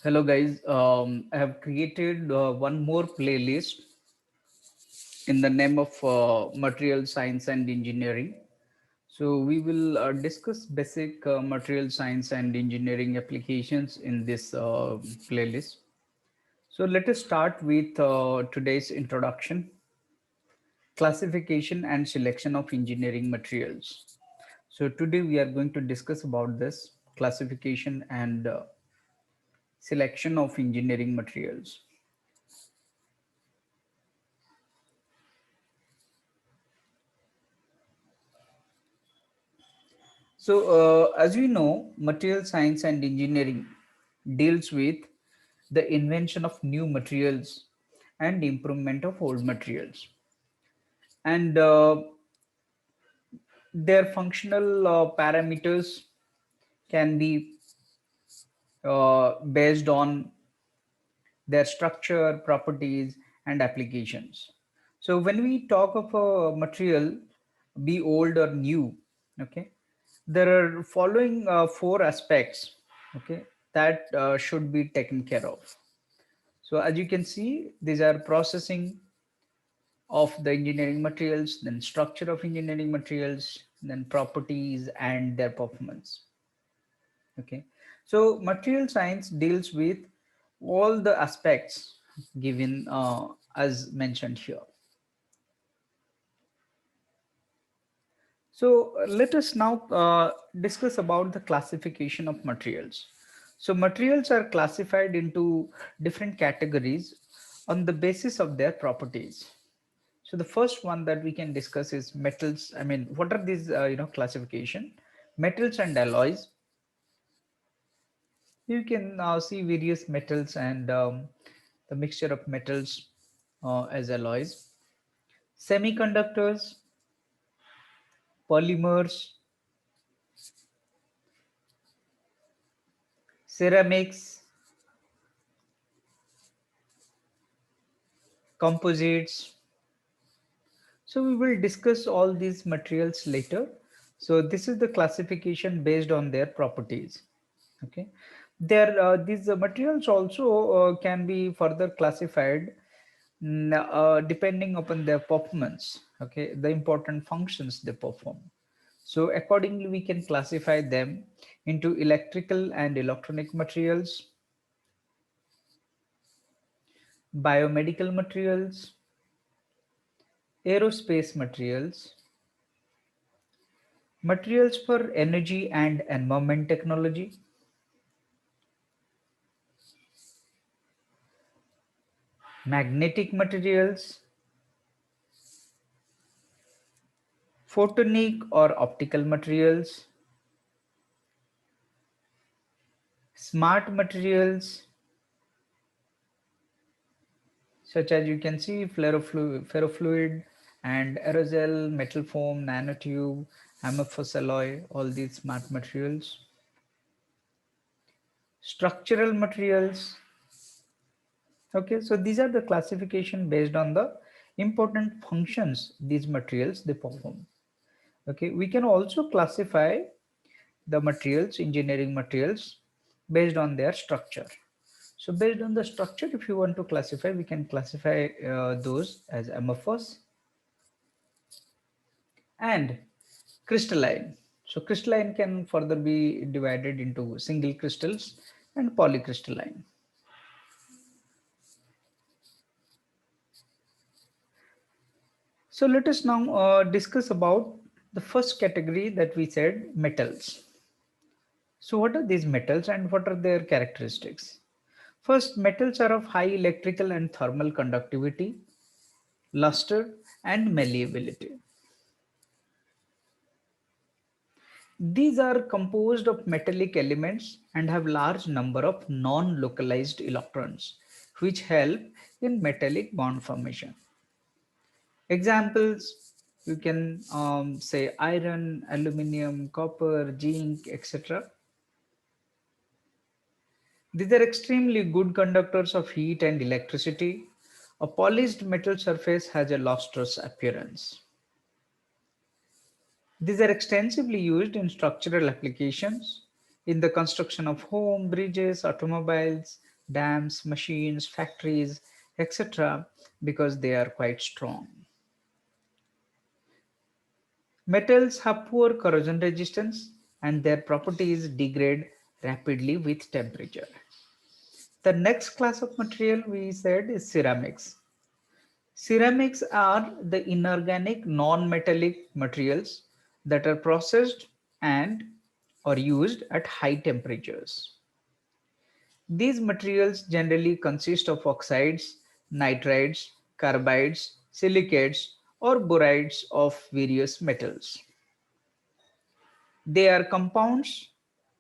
Hello guys, I have created one more playlist in the name of material science and engineering. So we will discuss basic material science and engineering applications in this playlist. So let us start with today's introduction, classification and selection of engineering materials. So today we are going to discuss about this classification and selection of engineering materials. So, as we know, material science and engineering deals with the invention of new materials and improvement of old materials, and their functional parameters can be based on their structure, properties, and applications. So, when we talk of a material, be old or new, okay, there are following four aspects, okay, that should be taken care of. So as you can see, these are processing of the engineering materials, then structure of engineering materials, then properties and their performance. Okay, so material science deals with all the aspects given as mentioned here. So let us now discuss about the classification of materials. So materials are classified into different categories on the basis of their properties. So the first one that we can discuss is metals. I mean, what are these, classification? Metals and alloys. You can see various metals and the mixture of metals as alloys. Semiconductors, polymers, ceramics, composites. So we will discuss all these materials later. So this is the classification based on their properties. Okay, there these materials also can be further classified depending upon their performance. Okay, the important functions they perform. So accordingly, we can classify them into electrical and electronic materials, biomedical materials, aerospace materials, materials for energy and environment technology, magnetic materials, photonic or optical materials, smart materials, such as you can see ferrofluid and aerosol, metal foam, nanotube, amorphous alloy, all these smart materials, structural materials. Okay, so these are the classification based on the important functions these materials they perform. Okay, we can also classify the materials, engineering materials, based on their structure. So based on the structure, if you want to classify, we can classify those as amorphous and crystalline. So crystalline can further be divided into single crystals and polycrystalline. So let us now discuss about the first category that we said, metals. So what are these metals and what are their characteristics? First, metals are of high electrical and thermal conductivity, luster, and malleability. These are composed of metallic elements and have large number of non-localized electrons, which help in metallic bond formation. Examples, you can say iron, aluminium, copper, zinc, etc. These are extremely good conductors of heat and electricity. A polished metal surface has a lustrous appearance. These are extensively used in structural applications, in the construction of home, bridges, automobiles, dams, machines, factories, etc., because they are quite strong. Metals have poor corrosion resistance and their properties degrade rapidly with temperature. The next class of material we said is ceramics. Ceramics are the inorganic non-metallic materials that are processed and or used at high temperatures. These materials generally consist of oxides, nitrides, carbides, silicates, or borides of various metals. They are compounds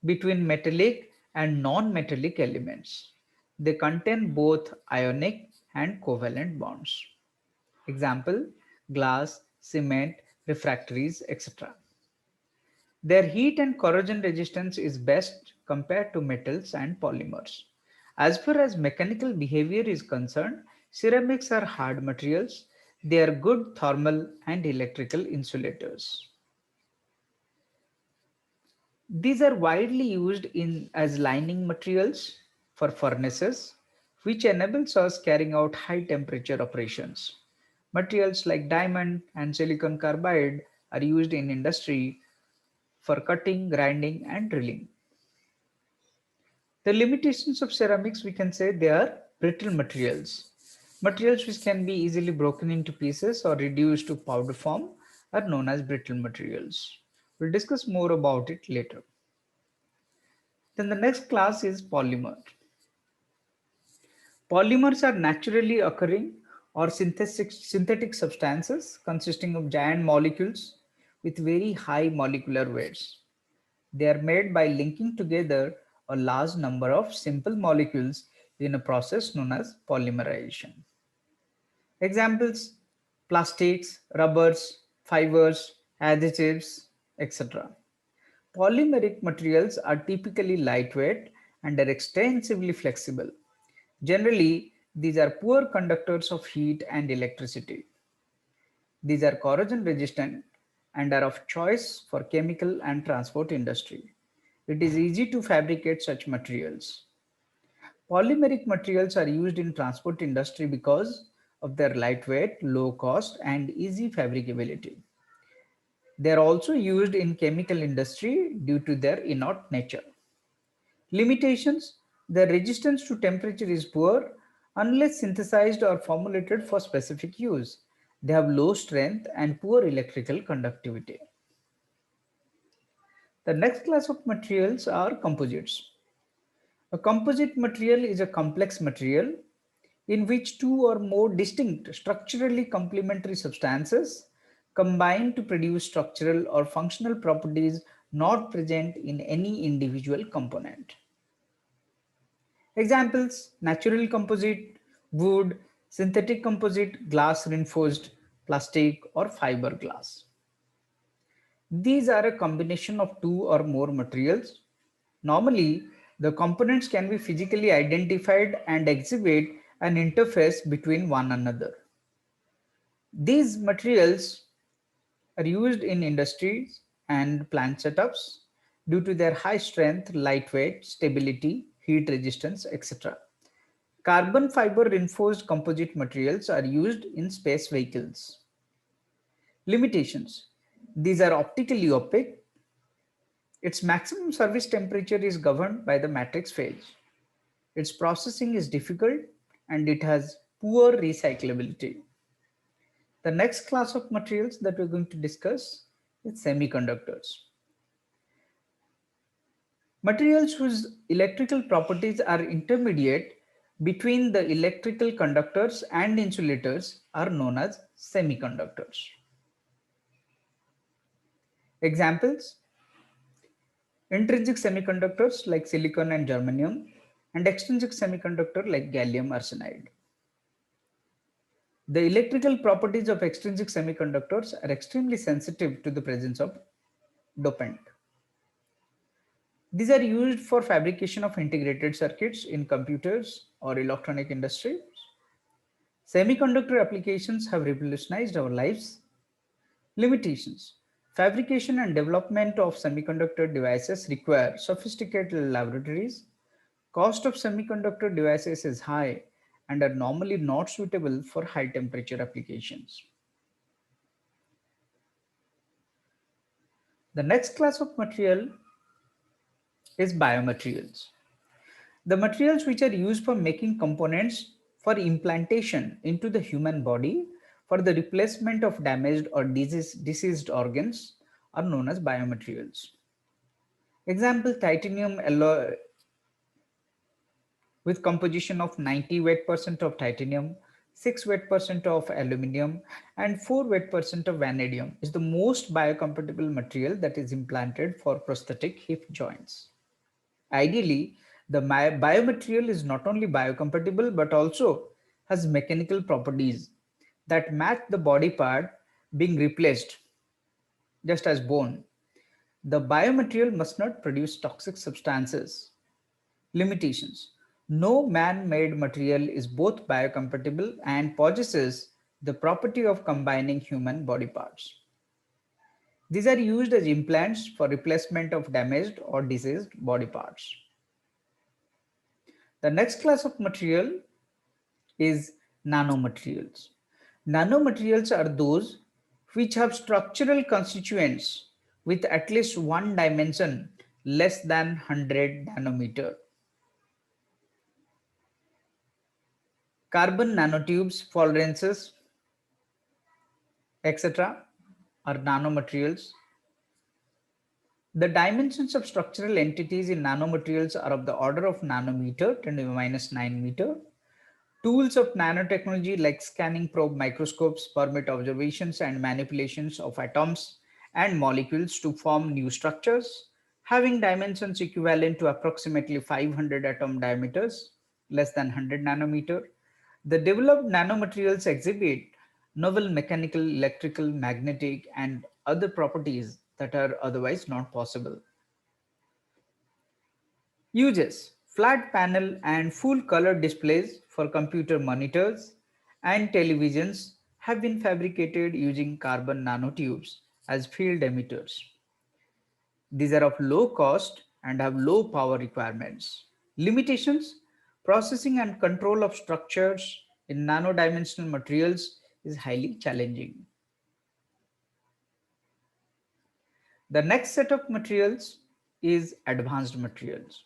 between metallic and non-metallic elements. They contain both ionic and covalent bonds. Example, glass, cement, refractories, etc. Their heat and corrosion resistance is best compared to metals and polymers. As far as mechanical behavior is concerned, ceramics are hard materials. They are good thermal and electrical insulators. These are widely used in as lining materials for furnaces, which enables us carrying out high temperature operations. Materials like diamond and silicon carbide are used in industry for cutting, grinding, and drilling. The limitations of ceramics, we can say they are brittle materials. Materials which can be easily broken into pieces or reduced to powder form are known as brittle materials. We'll discuss more about it later. Then the next class is polymer. Polymers are naturally occurring or synthetic substances consisting of giant molecules with very high molecular weights. They are made by linking together a large number of simple molecules in a process known as polymerization. Examples, plastics, rubbers, fibers, adhesives, etc. Polymeric materials are typically lightweight and are extensively flexible. Generally, these are poor conductors of heat and electricity. These are corrosion resistant and are of choice for chemical and transport industry. It is easy to fabricate such materials. Polymeric materials are used in transport industry because of their lightweight, low cost, and easy fabricability. They are also used in chemical industry due to their inert nature. Limitations: their resistance to temperature is poor unless synthesized or formulated for specific use. They have low strength and poor electrical conductivity. The next class of materials are composites. A composite material is a complex material in which two or more distinct structurally complementary substances combine to produce structural or functional properties not present in any individual component. Examples: natural composite, wood, synthetic composite, glass reinforced, plastic, or fiberglass. These are a combination of two or more materials. Normally, the components can be physically identified and exhibit an interface between one another. These materials are used in industries and plant setups due to their high strength, lightweight, stability, heat resistance, etc. Carbon fiber reinforced composite materials are used in space vehicles. Limitations: these are optically opaque. Its maximum service temperature is governed by the matrix phase. Its processing is difficult and it has poor recyclability. The next class of materials that we're going to discuss is semiconductors. Materials whose electrical properties are intermediate between the electrical conductors and insulators are known as semiconductors. Examples: intrinsic semiconductors like silicon and germanium, and extrinsic semiconductor like gallium arsenide. The electrical properties of extrinsic semiconductors are extremely sensitive to the presence of dopant. These are used for fabrication of integrated circuits in computers or electronic industries. Semiconductor applications have revolutionized our lives. Limitations: fabrication and development of semiconductor devices require sophisticated laboratories, Cost of semiconductor devices is high and are normally not suitable for high temperature applications. The next class of material is biomaterials. The materials which are used for making components for implantation into the human body for the replacement of damaged or diseased organs are known as biomaterials. Example, titanium alloy with composition of 90 weight percent of titanium, 6 weight percent of aluminium, and 4 weight percent of vanadium is the most biocompatible material that is implanted for prosthetic hip joints. Ideally, the biomaterial is not only biocompatible but also has mechanical properties that match the body part being replaced, just as bone. The biomaterial must not produce toxic substances. Limitations. No man-made material is both biocompatible and possesses the property of combining human body parts. These are used as implants for replacement of damaged or diseased body parts. The next class of material is nanomaterials. Nanomaterials are those which have structural constituents with at least one dimension less than 100 nanometer. Carbon nanotubes, fluorescents, etc. are nanomaterials. The dimensions of structural entities in nanomaterials are of the order of nanometer 10 to the minus 9 meter. Tools of nanotechnology like scanning probe microscopes permit observations and manipulations of atoms and molecules to form new structures, having dimensions equivalent to approximately 500 atom diameters, less than 100 nanometer. The developed nanomaterials exhibit novel mechanical, electrical, magnetic, and other properties that are otherwise not possible. Uses: flat panel and full color displays for computer monitors and televisions have been fabricated using carbon nanotubes as field emitters. These are of low cost and have low power requirements. Limitations: processing and control of structures in nano-dimensional materials is highly challenging. The next set of materials is advanced materials.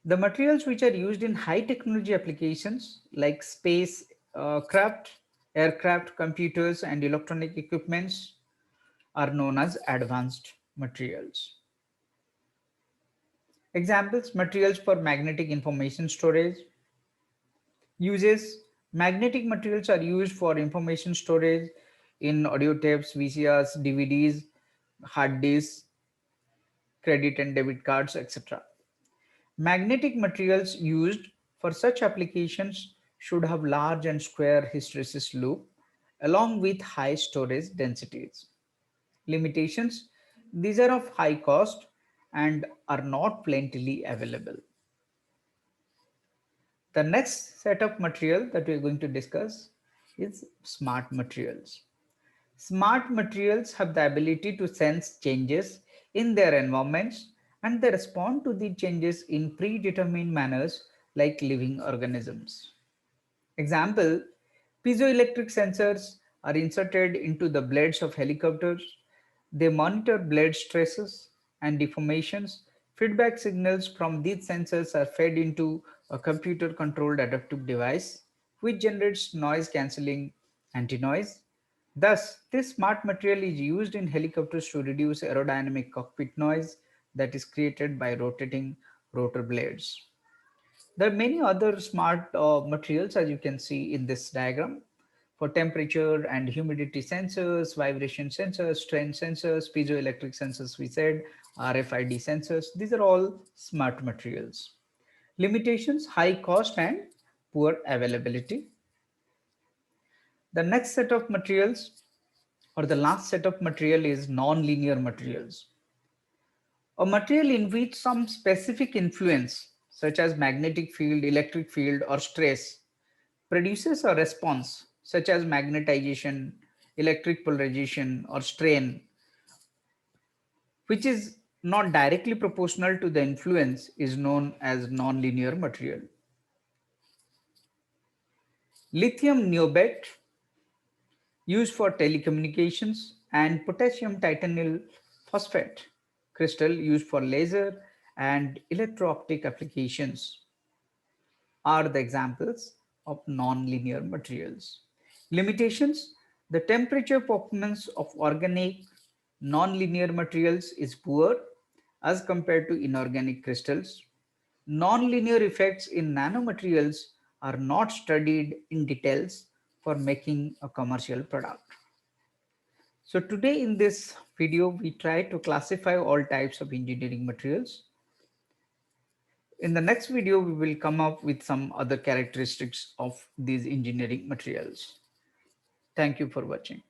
The materials which are used in high technology applications like space craft, aircraft, computers, and electronic equipments are known as advanced materials. Examples: materials for magnetic information storage. Uses: magnetic materials are used for information storage in audio tapes, VCRs, DVDs, hard disks, credit and debit cards, etc. Magnetic materials used for such applications should have large and square hysteresis loop along with high storage densities. Limitations: these are of high cost and are not plentifully available. The next set of material that we are going to discuss is smart materials. Smart materials have the ability to sense changes in their environments and they respond to the changes in predetermined manners like living organisms. Example: piezoelectric sensors are inserted into the blades of helicopters. They monitor blade stresses and deformations. Feedback signals from these sensors are fed into a computer controlled adaptive device which generates noise cancelling anti-noise. Thus, this smart material is used in helicopters to reduce aerodynamic cockpit noise that is created by rotating rotor blades. There are many other smart materials as you can see in this diagram for temperature and humidity sensors, vibration sensors, strain sensors, piezoelectric sensors we said, RFID sensors. These are all smart materials. Limitations: high cost and poor availability. The next set of materials or the last set of material is non-linear materials. A material in which some specific influence such as magnetic field, electric field or stress produces a response such as magnetization, electric polarization or strain which is not directly proportional to the influence is known as nonlinear material. Lithium niobate used for telecommunications and potassium titanyl phosphate crystal used for laser and electro-optic applications are the examples of non-linear materials. Limitations: the temperature performance of organic non-linear materials is poor as compared to inorganic crystals. Non-linear effects in nanomaterials are not studied in details for making a commercial product. So today in this video, we try to classify all types of engineering materials. In the next video, we will come up with some other characteristics of these engineering materials. Thank you for watching.